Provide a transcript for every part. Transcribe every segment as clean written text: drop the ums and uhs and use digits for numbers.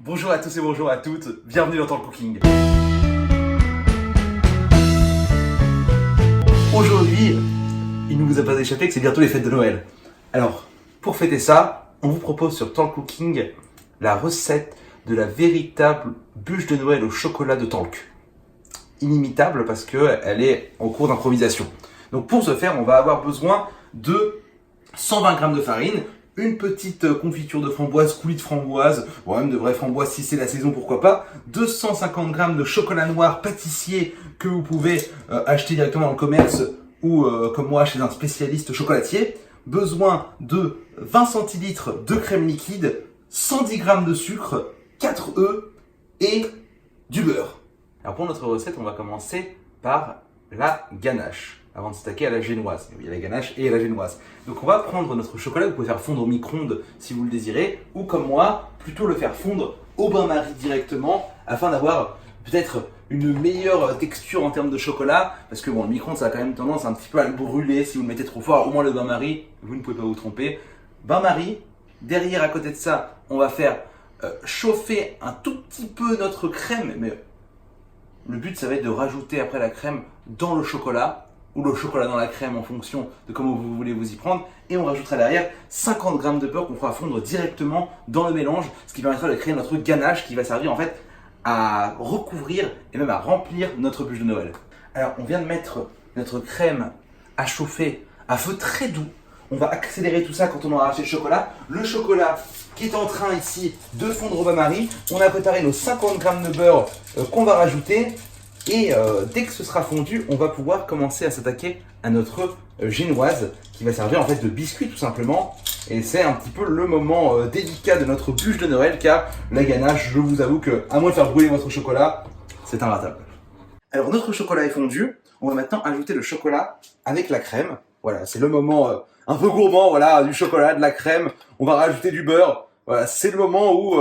Bonjour à tous et bonjour à toutes, bienvenue dans Talk Cooking. Aujourd'hui, il ne vous a pas échappé que c'est bientôt les fêtes de Noël. Alors, pour fêter ça, on vous propose sur Talk Cooking la recette de la véritable bûche de Noël au chocolat de Talk. Inimitable parce qu'elle est en cours d'improvisation. Donc pour ce faire, on va avoir besoin de 120 g de farine, une petite confiture de framboise, coulis de framboise, ou même de vraies framboises si c'est la saison, pourquoi pas, 250 g de chocolat noir pâtissier que vous pouvez acheter directement dans le commerce ou comme moi chez un spécialiste chocolatier, besoin de 20 centilitres de crème liquide, 110 g de sucre, 4 œufs et du beurre. Alors pour notre recette, on va commencer par la ganache, avant de s'attaquer à la génoise. Il y a la ganache et la génoise. Donc on va prendre notre chocolat, vous pouvez faire fondre au micro-ondes si vous le désirez, ou comme moi, plutôt le faire fondre au bain-marie directement, afin d'avoir peut-être une meilleure texture en termes de chocolat, parce que bon, le micro-ondes ça a quand même tendance un petit peu à le brûler si vous le mettez trop fort. Au moins le bain-marie, vous ne pouvez pas vous tromper. Bain-marie, derrière à côté de ça, on va faire chauffer un tout petit peu notre crème, mais le but ça va être de rajouter après la crème dans le chocolat, ou le chocolat dans la crème en fonction de comment vous voulez vous y prendre, et on rajoutera derrière 50 g de beurre qu'on fera fondre directement dans le mélange, ce qui permettra de créer notre ganache qui va servir en fait à recouvrir et même à remplir notre bûche de Noël. Alors on vient de mettre notre crème à chauffer à feu très doux. On va accélérer tout ça quand on aura arraché le chocolat. Le chocolat qui est en train ici de fondre au bain-marie. On a préparé nos 50 g de beurre qu'on va rajouter. Et dès que ce sera fondu, on va pouvoir commencer à s'attaquer à notre génoise qui va servir en fait de biscuit tout simplement. Et c'est un petit peu le moment délicat de notre bûche de Noël car la ganache, je vous avoue que à moins de faire brûler votre chocolat, c'est inratable. Alors notre chocolat est fondu, on va maintenant ajouter le chocolat avec la crème. Voilà, c'est le moment un peu gourmand, voilà, du chocolat, de la crème. On va rajouter du beurre. Voilà, c'est le moment où,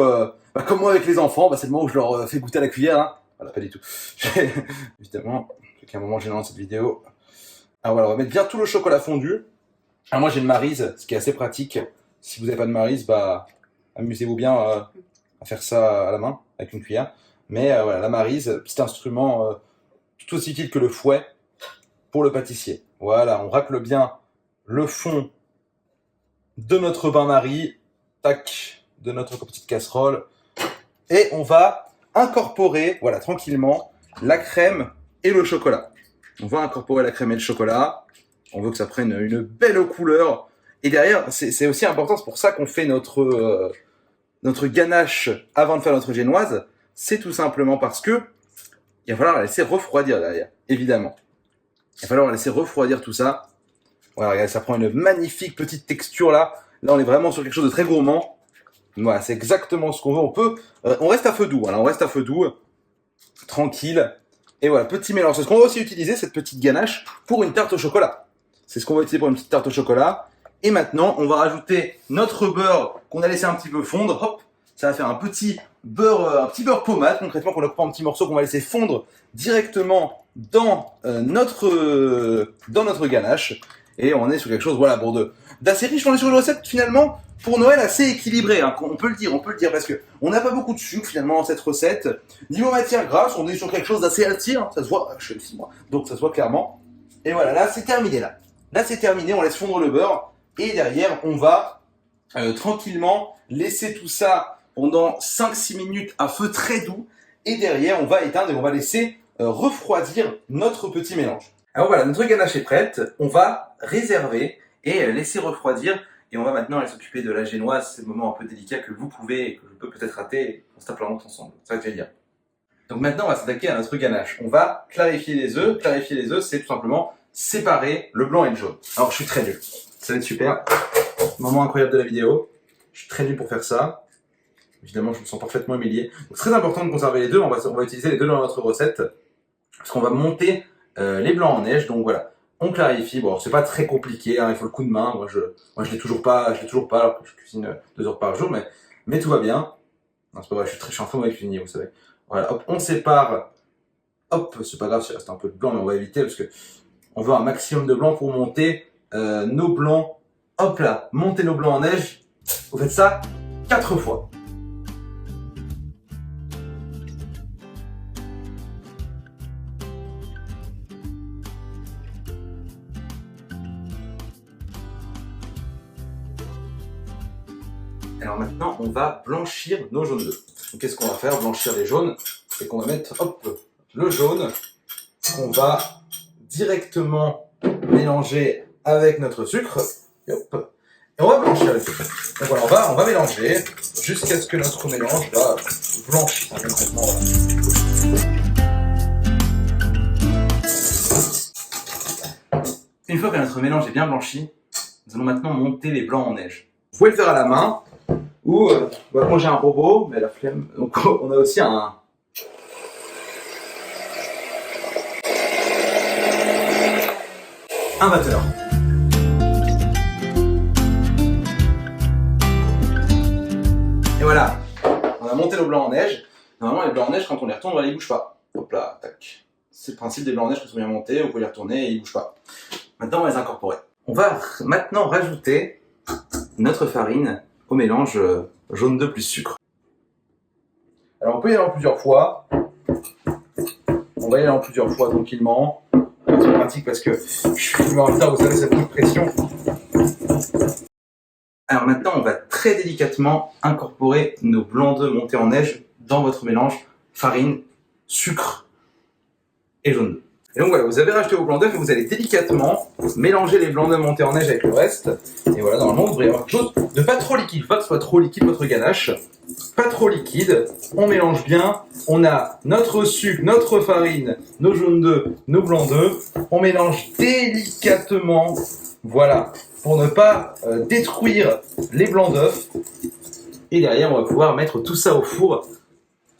comme moi avec les enfants, c'est le moment où je leur fais goûter à la cuillère. Hein. Voilà, pas du tout. Évidemment, c'est un moment gênant dans cette vidéo. Alors voilà, on va mettre bien tout le chocolat fondu. Alors moi j'ai une Maryse, ce qui est assez pratique. Si vous n'avez pas de Maryse, amusez-vous bien à faire ça à la main, avec une cuillère. Mais voilà, la Maryse, petit instrument tout aussi utile que le fouet pour le pâtissier. Voilà, on racle bien le fond de notre bain-marie, tac, de notre petite casserole. Et on va incorporer, voilà, tranquillement, la crème et le chocolat. On va incorporer la crème et le chocolat. On veut que ça prenne une belle couleur. Et derrière, c'est aussi important, c'est pour ça qu'on fait notre ganache avant de faire notre génoise. C'est tout simplement parce que il va falloir la laisser refroidir derrière, évidemment. Il va falloir laisser refroidir tout ça. Voilà, regardez, ça prend une magnifique petite texture là. Là, on est vraiment sur quelque chose de très gourmand. Voilà, c'est exactement ce qu'on veut. On reste à feu doux. Voilà, on reste à feu doux, tranquille. Et voilà, petit mélange. C'est ce qu'on va aussi utiliser, cette petite ganache, pour une tarte au chocolat. C'est ce qu'on va utiliser pour une petite tarte au chocolat. Et maintenant, on va rajouter notre beurre qu'on a laissé un petit peu fondre. Hop, ça va faire un petit beurre pommade, concrètement, qu'on a coupé en petits morceaux, qu'on va laisser fondre directement dans notre ganache. Et on est sur quelque chose, voilà, d'assez riche. On est sur une recette, finalement, pour Noël, assez équilibrée, hein, on peut le dire, parce que on n'a pas beaucoup de sucre, finalement, dans cette recette. Niveau matière grasse, on est sur quelque chose d'assez healthy, hein, ça se voit, je suis healthy, moi, donc ça se voit clairement. Et voilà, là, c'est terminé, là. Là, c'est terminé, on laisse fondre le beurre, et derrière, on va tranquillement laisser tout ça pendant 5-6 minutes à feu très doux, et derrière, on va éteindre et on va laisser refroidir notre petit mélange. Alors voilà, notre ganache est prête, on va réserver et laisser refroidir. Et on va maintenant aller s'occuper de la génoise, c'est le moment un peu délicat que vous pouvez et que je peux peut-être rater et on se tape la honte ensemble, c'est ça que je vais dire. Donc maintenant on va s'attaquer à notre ganache. On va clarifier les œufs. Clarifier les œufs, c'est tout simplement séparer le blanc et le jaune. Alors je suis très nul, ça va être super. Moment incroyable de la vidéo. Je suis très nul pour faire ça. Évidemment, je me sens parfaitement humilié. Donc c'est très important de conserver les deux, on va utiliser les deux dans notre recette. Parce qu'on va monter les blancs en neige, donc voilà. On clarifie, bon c'est pas très compliqué, hein, il faut le coup de main, moi je l'ai toujours pas alors que je cuisine 2 heures par jour, mais tout va bien. Non c'est pas vrai, je suis en train de cuisiner, vous savez. Voilà, hop, on sépare, hop, c'est pas grave s'il reste un peu de blanc, mais on va éviter parce que on veut un maximum de blanc pour monter nos blancs, hop là, monter nos blancs en neige, vous faites ça 4 fois. Alors maintenant, on va blanchir nos jaunes d'œufs. Donc qu'est-ce qu'on va faire? Blanchir les jaunes, c'est qu'on va mettre le jaune qu'on va directement mélanger avec notre sucre. Et, et on va blanchir le sucre. Donc voilà, on va mélanger jusqu'à ce que notre mélange va blanchir complètement. Une fois que notre mélange est bien blanchi, nous allons maintenant monter les blancs en neige. Vous pouvez le faire à la main, ou moi j'ai un robot, mais la flemme, donc on a aussi un batteur. Et voilà, on a monté nos blancs en neige. Normalement les blancs en neige, quand on les retourne, ils bougent pas. Hop là, tac. C'est le principe des blancs en neige qui sont bien montés, vous pouvez les retourner et ils bougent pas. Maintenant on va les incorporer. On va maintenant rajouter notre farine au mélange jaune d'œuf plus sucre. Alors on peut y aller en plusieurs fois. On va y aller en plusieurs fois tranquillement. C'est pratique parce que je suis en retard, vous savez, c'est beaucoup de pression. Alors maintenant, on va très délicatement incorporer nos blancs d'œufs montés en neige dans votre mélange farine, sucre et jaune d'œuf. Et donc voilà, vous avez rajouté vos blancs d'œufs et vous allez délicatement mélanger les blancs d'œufs montés en neige avec le reste. Et voilà, normalement, vous devriez avoir quelque chose de pas trop liquide. Pas que ce soit trop liquide votre ganache. Pas trop liquide. On mélange bien. On a notre sucre, notre farine, nos jaunes d'œufs, nos blancs d'œufs. On mélange délicatement. Voilà. Pour ne pas détruire les blancs d'œufs. Et derrière, on va pouvoir mettre tout ça au four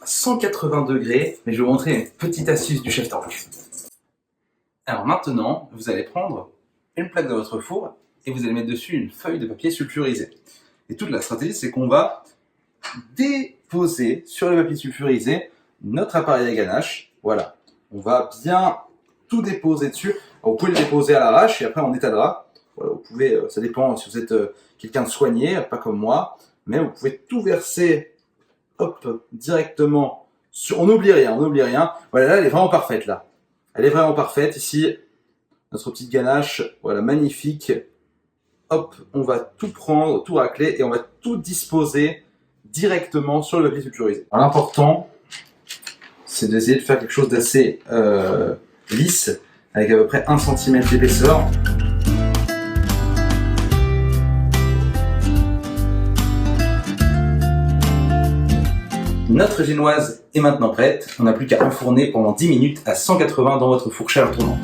à 180 degrés. Mais je vais vous montrer une petite astuce du chef Torque. Alors maintenant, vous allez prendre une plaque de votre four et vous allez mettre dessus une feuille de papier sulfurisé. Et toute la stratégie, c'est qu'on va déposer sur le papier sulfurisé notre appareil à ganache. Voilà, on va bien tout déposer dessus. Alors, vous pouvez le déposer à l'arrache et après on étalera. Voilà, vous pouvez, ça dépend si vous êtes quelqu'un de soigné, pas comme moi, mais vous pouvez tout verser, directement sur. On n'oublie rien, on n'oublie rien. Voilà, là, elle est vraiment parfaite là. Elle est vraiment parfaite ici. Notre petite ganache, voilà, magnifique. Hop, on va tout prendre, tout racler et on va tout disposer directement sur le papier sulfurisé. L'important, c'est d'essayer de faire quelque chose d'assez lisse, avec à peu près 1 cm d'épaisseur. Notre génoise est maintenant prête. On n'a plus qu'à enfourner pendant 10 minutes à 180 dans votre four chaleur tournante.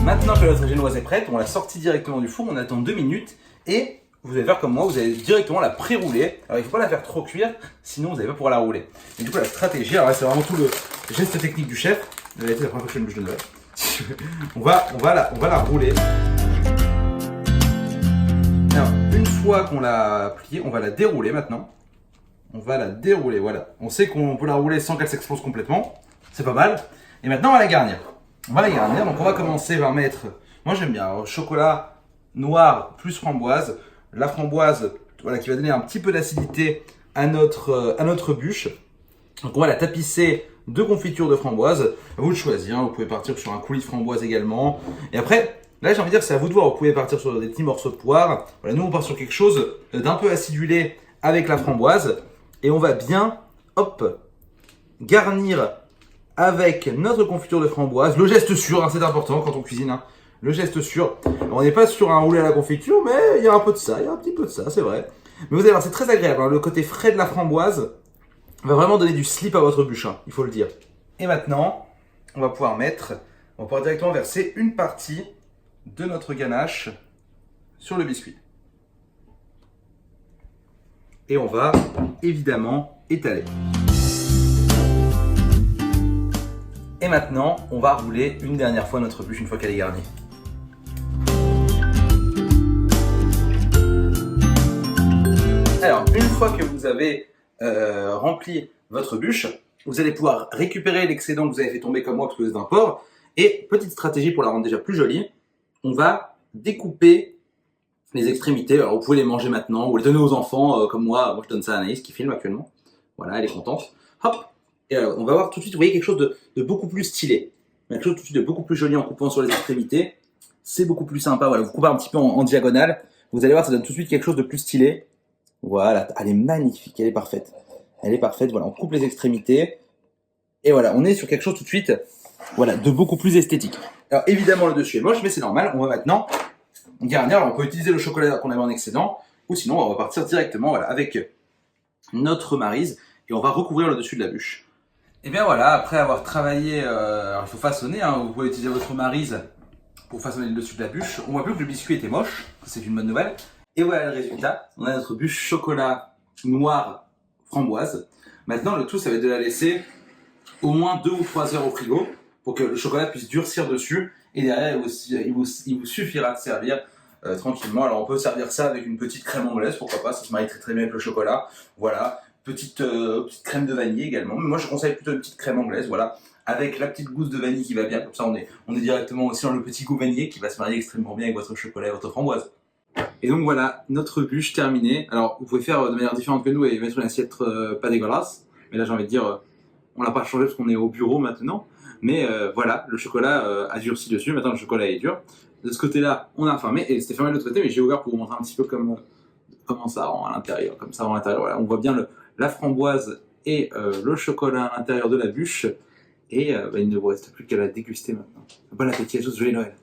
Maintenant que notre génoise est prête, on l'a sortie directement du four, on attend 2 minutes et vous allez faire comme moi, vous allez directement la pré-rouler. Alors il ne faut pas la faire trop cuire, sinon vous n'allez pas pouvoir la rouler. Et du coup la stratégie, alors là c'est vraiment tout le geste technique du chef. Vous avez été la première fois que je fais une bûche de Noël. on va la rouler. Alors une fois qu'on l'a pliée, on va la dérouler maintenant. On va la dérouler, voilà. On sait qu'on peut la rouler sans qu'elle s'explose complètement. C'est pas mal. Et maintenant on va la garnir. On va la garnir, donc on va commencer par mettre, moi j'aime bien, chocolat noir plus framboise. La framboise, voilà, qui va donner un petit peu d'acidité à notre bûche. Donc on va la tapisser de confiture de framboise. À vous de choisir, vous pouvez partir sur un coulis de framboise également. Et après, là j'ai envie de dire, c'est à vous de voir, vous pouvez partir sur des petits morceaux de poire. Voilà, nous on part sur quelque chose d'un peu acidulé avec la framboise. Et on va bien, garnir avec notre confiture de framboise. Le geste sûr, hein, c'est important quand on cuisine. Hein. Le geste sûr. Alors, on n'est pas sur un roulé à la confiture, mais il y a un peu de ça, il y a un petit peu de ça, c'est vrai. Mais vous allez voir, c'est très agréable. Hein. Le côté frais de la framboise va vraiment donner du slip à votre bûche, hein, il faut le dire. Et maintenant, on va pouvoir directement verser une partie de notre ganache sur le biscuit. Et on va évidemment étaler. Et maintenant, on va rouler une dernière fois notre bûche une fois qu'elle est garnie. Alors, une fois que vous avez rempli votre bûche, vous allez pouvoir récupérer l'excédent que vous avez fait tomber comme moi parce que vous êtes d'un porc. Et petite stratégie pour la rendre déjà plus jolie, on va découper les extrémités. Alors, vous pouvez les manger maintenant ou les donner aux enfants comme moi. Moi, je donne ça à Anaïs qui filme actuellement. Voilà, elle est contente. Hop! Et on va voir tout de suite, vous voyez, quelque chose de beaucoup plus stylé. Mais quelque chose tout de suite de beaucoup plus joli en coupant sur les extrémités. C'est beaucoup plus sympa. Voilà, vous coupez un petit peu en diagonale. Vous allez voir, ça donne tout de suite quelque chose de plus stylé. Voilà, elle est magnifique, elle est parfaite. Elle est parfaite, voilà, on coupe les extrémités. Et voilà, on est sur quelque chose tout de suite, voilà, de beaucoup plus esthétique. Alors évidemment, le dessus est moche, mais c'est normal. On va maintenant garnir. Alors on peut utiliser le chocolat qu'on avait en excédent, ou sinon on va repartir directement voilà, avec notre maryse et on va recouvrir le dessus de la bûche. Et bien voilà, après avoir travaillé, alors il faut façonner, hein, vous pouvez utiliser votre maryse pour façonner le dessus de la bûche. On voit plus que le biscuit était moche, c'est une bonne nouvelle. Et voilà le résultat, on a notre bûche chocolat noir framboise. Maintenant le tout ça va être de la laisser au moins 2 ou 3 heures au frigo pour que le chocolat puisse durcir dessus et derrière il vous suffira de servir tranquillement. Alors on peut servir ça avec une petite crème anglaise, pourquoi pas, ça se marie très très bien avec le chocolat. Voilà, petite crème de vanille également. Mais moi je conseille plutôt une petite crème anglaise, voilà, avec la petite gousse de vanille qui va bien, comme ça on est directement aussi dans le petit goût vanillé qui va se marier extrêmement bien avec votre chocolat et votre framboise. Et donc voilà, notre bûche terminée. Alors vous pouvez faire de manière différente que nous et mettre une assiette pas dégueulasse, mais là j'ai envie de dire, on l'a pas changé parce qu'on est au bureau maintenant. Mais voilà, le chocolat a durci dessus, maintenant le chocolat est dur. De ce côté-là, on a fermé, et c'était fermé de l'autre côté, mais j'ai ouvert pour vous montrer un petit peu comment ça rend à l'intérieur. Comme ça rend à l'intérieur, voilà, on voit bien la framboise et le chocolat à l'intérieur de la bûche. Et il ne vous reste plus qu'à la déguster maintenant. Bon appétit à tous, joyeux Noël!